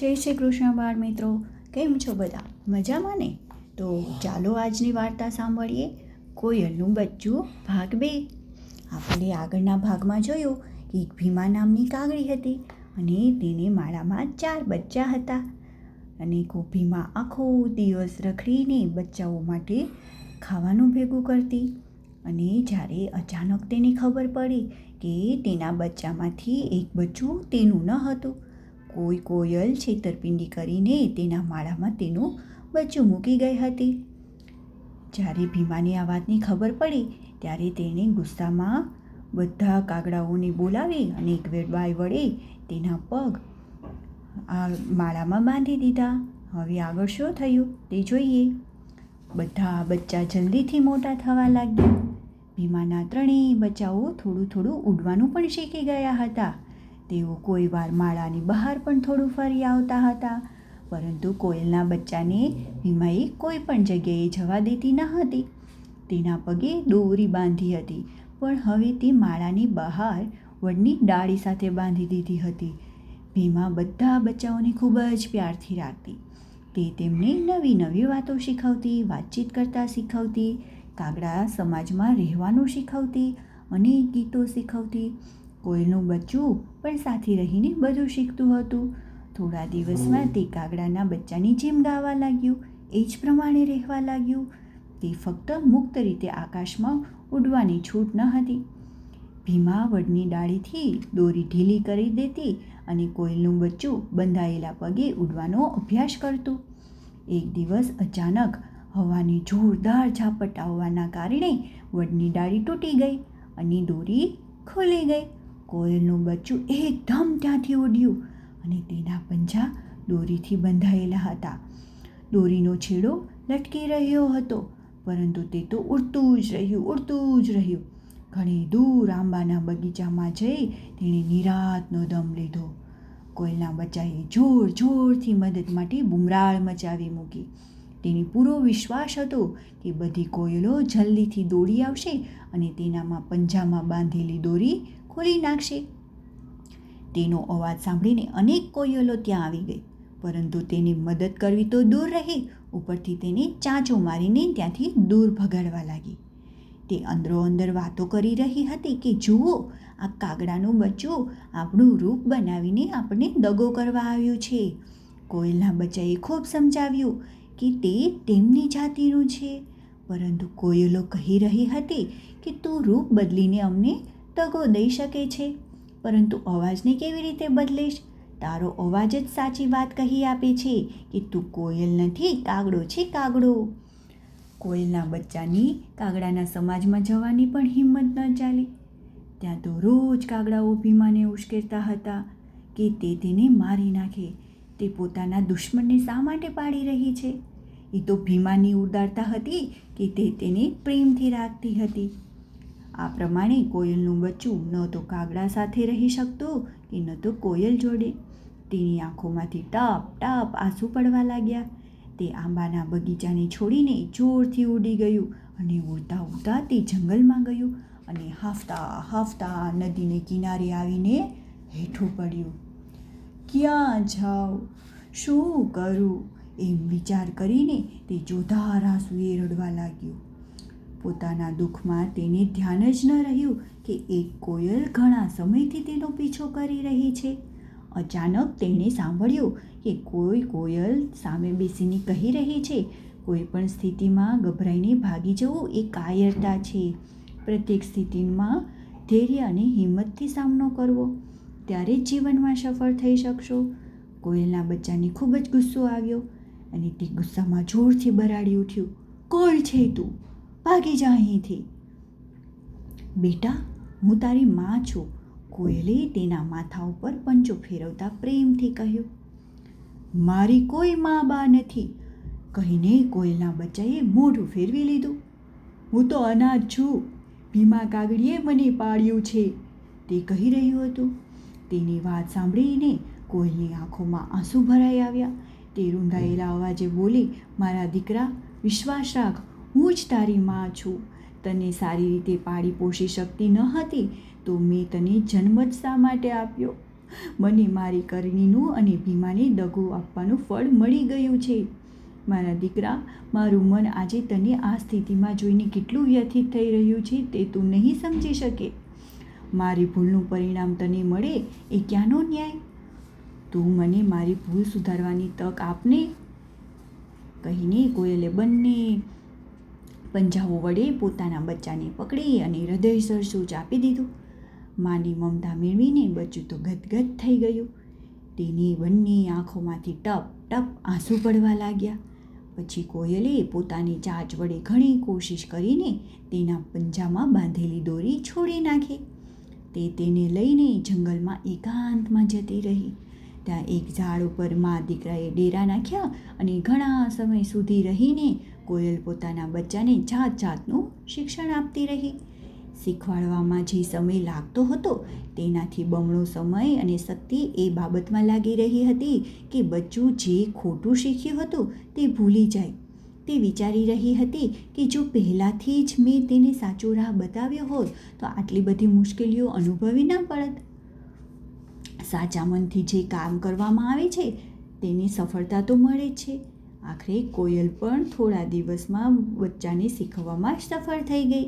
જય શ્રી કૃષ્ણ બાળ મિત્રો, કેમ છો બધા? મજામાં ને? તો ચાલો આજની વાર્તા સાંભળીએ. કોયલનું બચ્ચું ભાગ 2. આપણે આગળના ભાગમાં જોયું કે ભીમા નામની કાગડી હતી અને તેને માળામાં 4 બચ્ચા હતા અને ભીમા આખો દિવસ રખડીને બચ્ચાઓ માટે ખાવાનું ભેગું કરતી અને જ્યારે અચાનક તેને ખબર પડી કે તેના બચ્ચામાંથી એક બચ્ચું તેનું ન હતું. કોઈ કોયલ છેતરપિંડી કરીને તેના માળામાં તેનું બચ્ચું મૂકી ગઈ હતી. જ્યારે ભીમાને આ વાતની ખબર પડી ત્યારે તેણે ગુસ્સામાં બધા કાગડાઓને બોલાવી અને એક વેડબાઈ વડે તેના પગ આ માળામાં બાંધી દીધા. હવે આગળ શું થયું તે જોઈએ. બધા બચ્ચા જલ્દીથી મોટા થવા લાગ્યા. ભીમાના 3 બચ્ચાઓ થોડું થોડું ઉડવાનું પણ શીખી ગયા હતા. તેઓ કોઈ વાર માળાની બહાર પણ થોડું ફરી આવતા હતા, પરંતુ કોયલના બચ્ચાને ભીમાએ કોઈ પણ જગ્યાએ જવા દેતી ન હતી. તેના પગે દોરી બાંધી હતી, પણ હવે તે માળાની બહાર વડની ડાળી સાથે બાંધી દીધી હતી. ભીમા બધા બચ્ચાઓને ખૂબ જ પ્યારથી રાખતી. તે તેમને નવી નવી વાતો શીખવતી, વાતચીત કરતા શીખવતી, કાગડા સમાજમાં રહેવાનું શીખવતી, અનેક ગીતો શીખવતી. કોયલનું બચ્ચું પણ સાથે રહીને બધું શીખતું હતું. થોડા દિવસમાં તે કાગડાના બચ્ચાની જેમ ગાવા લાગ્યું, એ જ પ્રમાણે રહેવા લાગ્યું. તે ફક્ત મુક્ત રીતે આકાશમાં ઉડવાની છૂટ ન હતી. ભીમા વડની ડાળીથી દોરી ઢીલી કરી દેતી અને કોયલનું બચ્ચું બંધાયેલા પગે ઉડવાનો અભ્યાસ કરતું. એક દિવસ અચાનક હવાની જોરદાર ઝાપટ આવવાના કારણે વડની ડાળી તૂટી ગઈ અને દોરી ખુલી ગઈ. કોયલનું બચ્ચું એકદમ ત્યાંથી ઉડ્યું અને તેના પંજા દોરીથી બંધાયેલા હતા. દોરીનો છેડો લટકી રહ્યો હતો, પરંતુ તે તો ઉડતું જ રહ્યું. ઘણી દૂર આંબાના બગીચામાં જઈ તેણે નિરાંતનો દમ લીધો. કોયલના બચ્ચાએ જોરથી મદદ માટે બુમરાળ મચાવી મૂકી. તેને પૂરો વિશ્વાસ હતો કે બધી કોયલો જલ્દીથી દોડી આવશે અને તેનામાં પંજામાં બાંધેલી દોરી ખોલી નાખશે. તેનો અવાજ સાંભળીને અનેક કોયલો ત્યાં આવી ગઈ, પરંતુ તેની મદદ કરવી તો દૂર રહી, ઉપરથી તેને ચાંચો મારીને ત્યાંથી દૂર ભગાડવા લાગી. તે અંદરોઅંદર વાતો કરી રહી હતી કે જુઓ, આ કાગડાનું બચ્ચું આપણું રૂપ બનાવીને આપણને દગો કરવા આવ્યું છે. કોયલના બચ્ચાએ ખૂબ સમજાવ્યું કે તે તેમની જાતિનું છે, પરંતુ કોયલો કહી રહી હતી કે તું રૂપ બદલીને અમને દગો દઈ શકે છે, પરંતુ અવાજને કેવી રીતે બદલીશ? તારો અવાજ જ સાચી વાત કહી આપે છે કે તું કોયલ નથી, કાગડો છે, કાગડો. કોયલના બચ્ચાની કાગડાના સમાજમાં જવાની પણ હિંમત ન ચાલી. ત્યાં તો રોજ કાગડાઓ ભીમાને ઉશ્કેરતા હતા કે તે તેને મારી નાખે. તે પોતાના દુશ્મનને શા માટે પાડી રહી છે? એ તો ભીમાની ઉદારતા હતી કે તે તેને પ્રેમથી રાખતી હતી. આ પ્રમાણે કોયલનું બચ્ચું ન તો કાગડા સાથે રહી શકતું કે ન તો કોયલ જોડે. તેની આંખોમાંથી ટપ આંસુ પડવા લાગ્યા. તે આંબાના બગીચાને છોડીને જોરથી ઉડી ગયું અને ઉડતા તે જંગલમાં ગયું અને હાંફતા નદીને કિનારે આવીને હેઠું પડ્યું. ક્યાં જાઉં, શું કરું, એમ વિચાર કરીને તે જોરદાર આંસુએ રડવા લાગ્યો. પોતાના દુઃખમાં તેને ધ્યાન જ ન રહ્યું કે એક કોયલ ઘણા સમયથી તેનો પીછો કરી રહી છે. અચાનક તેણે સાંભળ્યું કે કોઈ કોયલ સામે બેસીને કહી રહી છે, કોઈ પણ સ્થિતિમાં ગભરાઈને ભાગી જવું એ કાયરતા છે. પ્રત્યેક સ્થિતિમાં ધૈર્ય અને હિંમતથી સામનો કરવો, ત્યારે જ જીવનમાં સફળ થઈ શકશો. કોયલના બચ્ચાને ખૂબ જ ગુસ્સો આવ્યો અને તે ગુસ્સામાં જોરથી બરાડી ઉઠ્યું. કોણ છે તું? ભાગી જા અહીંથી. બેટા, હું તારી માં છું, કોયલે તેના માથા ઉપર પંજો ફેરવતા પ્રેમથી કહ્યું. મારી કોઈ માં બા નથી, કહીને કોયલના બચ્ચાએ મોઢું ફેરવી લીધું. હું તો અનાથ છું, ભીમા કાગડીએ મને પાળ્યું છે, તે કહી રહ્યું હતું. તેની વાત સાંભળીને કોયલની આંખોમાં આંસુ ભરાઈ આવ્યા. તે રૂંધાયેલા અવાજે બોલી, મારા દીકરા, વિશ્વાસ રાખ, હું જ તારી માં છું. તને સારી રીતે પાળી પોષી શકતી ન હતી તો મેં તને જન્મ જ શા માટે આપ્યો? મને મારી કરણીનું અને ભીમાને દગો આપવાનું ફળ મળી ગયું છે. મારા દીકરા, મારું મન આજે તને આ સ્થિતિમાં જોઈને કેટલું વ્યથિત થઈ રહ્યું છે તે તું નહીં સમજી શકે. મારી ભૂલનું પરિણામ તને મળે એ ક્યાંનો ન્યાય? તું મને મારી ભૂલ સુધારવાની તક આપને. કહીને કોયલે બંને પંજાઓ વડે પોતાના બચ્ચાને પકડી અને હૃદયસર સૂચ આપી દીધું. માની મમતા મેળવીને બચ્ચું તો ગદગદ થઈ ગયું. તેની બંને આંખોમાંથી ટપ ટપ આંસુ પડવા લાગ્યા. પછી કોયલે પોતાની ચાંચ વડે ઘણી કોશિશ કરીને તેના પંજામાં બાંધેલી દોરી છોડી નાખી. તે તેને લઈને જંગલમાં એકાંતમાં જતી રહી. ત્યાં એક ઝાડ ઉપર મા દીકરાએ ડેરા નાખ્યા અને ઘણા સમય સુધી રહીને કોયલ પોતાના બચ્ચાને જાત જાતનું શિક્ષણ આપતી રહી. શીખવાડવામાં જે સમય લાગતો હતો તેનાથી બમણો સમય અને શક્તિ એ બાબતમાં લાગી રહી હતી કે બચ્ચું જે ખોટું શીખ્યું હતું તે ભૂલી જાય. તે વિચારી રહી હતી કે જો પહેલાંથી જ મેં તેને સાચો રાહ બતાવ્યો હોત તો આટલી બધી મુશ્કેલીઓ અનુભવી ન પડત. સાચા મનથી જે કામ કરવામાં આવે છે તેને સફળતા તો મળે જ છે. આખરે કોયલ પણ થોડા દિવસમાં બચ્ચાને શીખવવામાં સફળ થઈ ગઈ.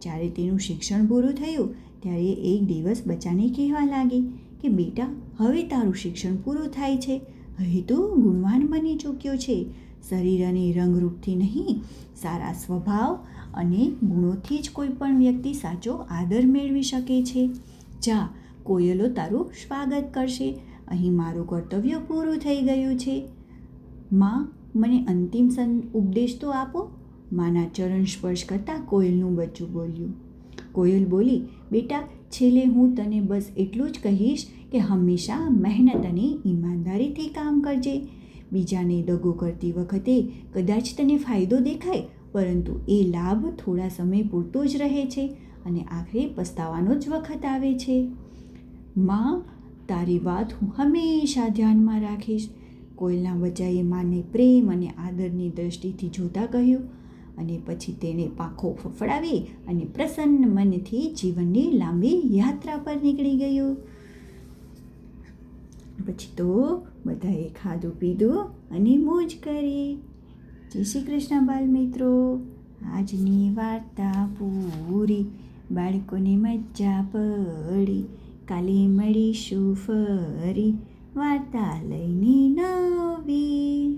જ્યારે તેનું શિક્ષણ પૂરું થયું ત્યારે એક દિવસ બચ્ચાને કહેવા લાગી કે બેટા, હવે તારું શિક્ષણ પૂરું થાય છે. હવે તું ગુણવાન બની ચૂક્યો છે. શરીર અને રંગરૂપથી નહીં, સારા સ્વભાવ અને ગુણોથી જ કોઈ પણ વ્યક્તિ સાચો આદર મેળવી શકે છે. જા, કોયલો તારું સ્વાગત કરશે. અહીં મારું કર્તવ્ય પૂરું થઈ ગયું છે. માં, મને અંતિમ ઉપદેશ તો આપો. માના ચરણ સ્પર્શ કરતાં કોયલનું બચ્ચું બોલ્યું. કોયલ બોલી, બેટા, છેલ્લે હું તને બસ એટલું જ કહીશ કે હંમેશા મહેનત અને ઈમાનદારીથી કામ કરજે. બીજાને દગો કરતી વખતે કદાચ તને ફાયદો દેખાય, પરંતુ એ લાભ થોડા સમય પૂરતો જ રહે છે અને આખરે પસ્તાવાનો જ વખત આવે છે. માં, તારી વાત હું હંમેશા ધ્યાનમાં રાખીશ. કોયલના બચ્ચાએ માને પ્રેમ અને આદરની દ્રષ્ટિથી જોતા કહ્યું અને પછી તેણે પાંખો ફફડાવી અને પ્રસન્ન મનથી જીવનની લાંબી યાત્રા પર નીકળી ગયું. પછી તો બધાએ ખાધું પીધું અને મોજ કરી. જય શ્રી કૃષ્ણ બાલ મિત્રો. આજની વાર્તા પૂરી. બાળકોને મજા પડી. કાલે મળીશું ફરી વાર્તા લઈને નવી.